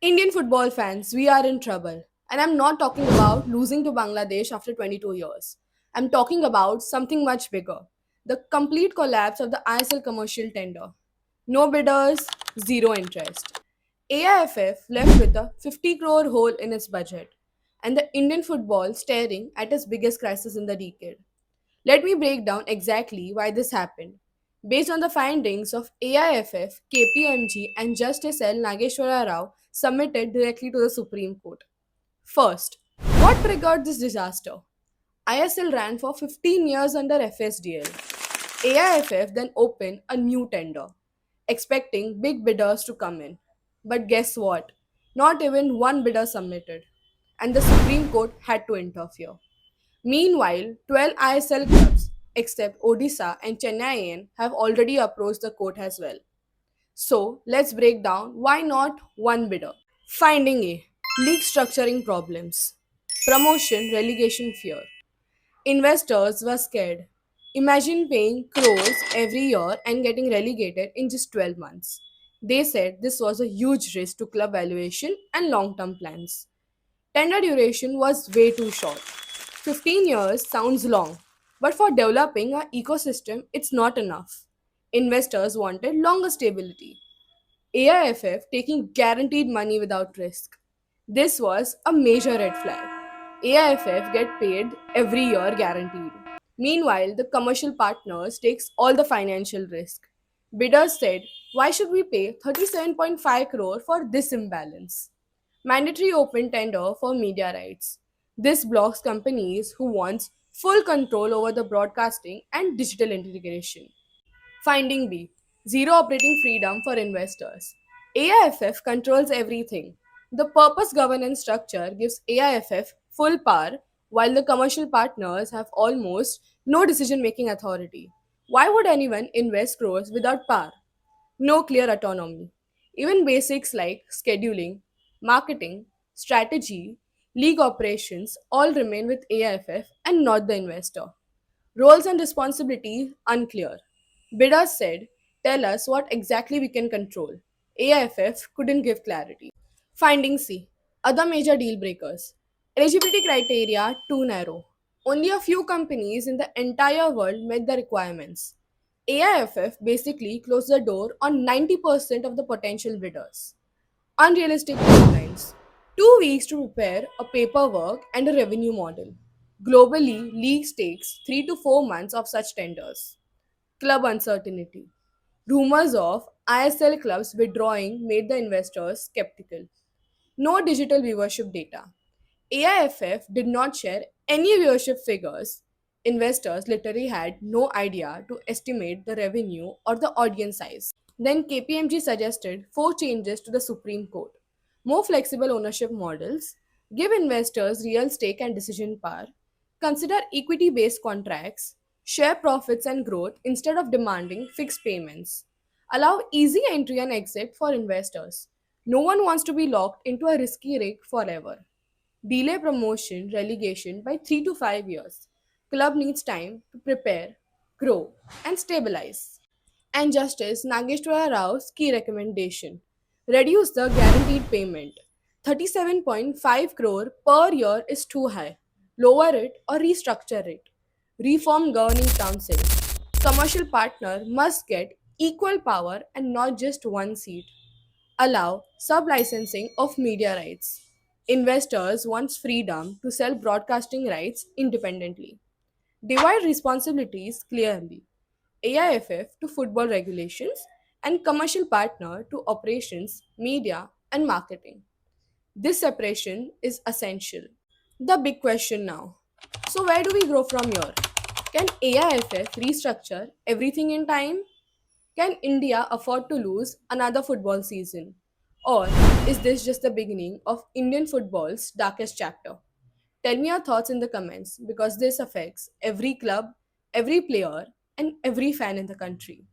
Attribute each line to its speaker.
Speaker 1: Indian football fans, we are in trouble. And I'm not talking about losing to Bangladesh after 22 years. I'm talking about something much bigger, the complete collapse of the ISL commercial tender. No bidders, zero interest. AIFF left with a 50 crore hole in its budget, and the Indian football staring at its biggest crisis in the decade. Let me break down exactly why this happened. Based on the findings of AIFF, KPMG, and Justice L. Nageshwara Rao submitted directly to the Supreme Court. First, what triggered this disaster? ISL ran for 15 years under FSDL. AIFF then opened a new tender, expecting big bidders to come in. But guess what? Not even one bidder submitted, and the Supreme Court had to interfere. Meanwhile, 12 ISL clubs, except Odisha and Chennai AN, have already approached the court as well. So, let's break down why not one bidder. Finding A, league structuring problems. Promotion relegation fear. Investors were scared. Imagine paying crores every year and getting relegated in just 12 months. They said this was a huge risk to club valuation and long term plans. Tender duration was way too short. 15 years sounds long, but for developing an ecosystem, it's not enough. Investors wanted longer stability. AIFF taking guaranteed money without risk. This was a major red flag. AIFF get paid every year guaranteed. Meanwhile, the commercial partners takes all the financial risk. Bidders said, "Why should we pay 37.5 crore for this imbalance?" Mandatory open tender for media rights. This blocks companies who wants full control over the broadcasting and digital integration. Finding B, zero operating freedom for investors. AIFF controls everything. The purpose governance structure gives AIFF full power while the commercial partners have almost no decision making authority. Why would anyone invest crores without power? No clear autonomy. Even basics like scheduling, marketing, strategy, league operations all remain with AIFF and not the investor. Roles and responsibilities unclear. Bidders said, "Tell us what exactly we can control." AIFF couldn't give clarity. Finding C. Other major deal breakers. Eligibility criteria too narrow. Only a few companies in the entire world met the requirements. AIFF basically closed the door on 90% of the potential bidders. Unrealistic timelines. 2 weeks to prepare a paperwork and a revenue model. Globally, leagues takes 3 to 4 months of such tenders. Club uncertainty. Rumors of ISL clubs withdrawing made the investors skeptical. No digital viewership data. AIFF did not share any viewership figures. Investors literally had no idea to estimate the revenue or the audience size. Then KPMG suggested four changes to the Supreme Court: more flexible ownership models, give investors real stake and decision power, consider equity based contracts, share profits and growth instead of demanding fixed payments, allow easy entry and exit for investors. No one wants to be locked into a risky rig forever. Delay promotion relegation by 3 to 5 years. Club needs time to prepare, grow, and stabilize. And Justice Nageshwara Rao's key recommendation: reduce the guaranteed payment. 37.5 crore per year is too high. Lower it or restructure it. Reform governing council. Commercial partner must get equal power and not just one seat. Allow sub-licensing of media rights. Investors want freedom to sell broadcasting rights independently. Divide responsibilities clearly. AIFF to football regulations and commercial partner to operations, media, and marketing. This separation is essential. The big question now. So, where do we grow from here? Can AIFF restructure everything in time? Can India afford to lose another football season? Or is this just the beginning of Indian football's darkest chapter? Tell me your thoughts in the comments because this affects every club, every player, and every fan in the country.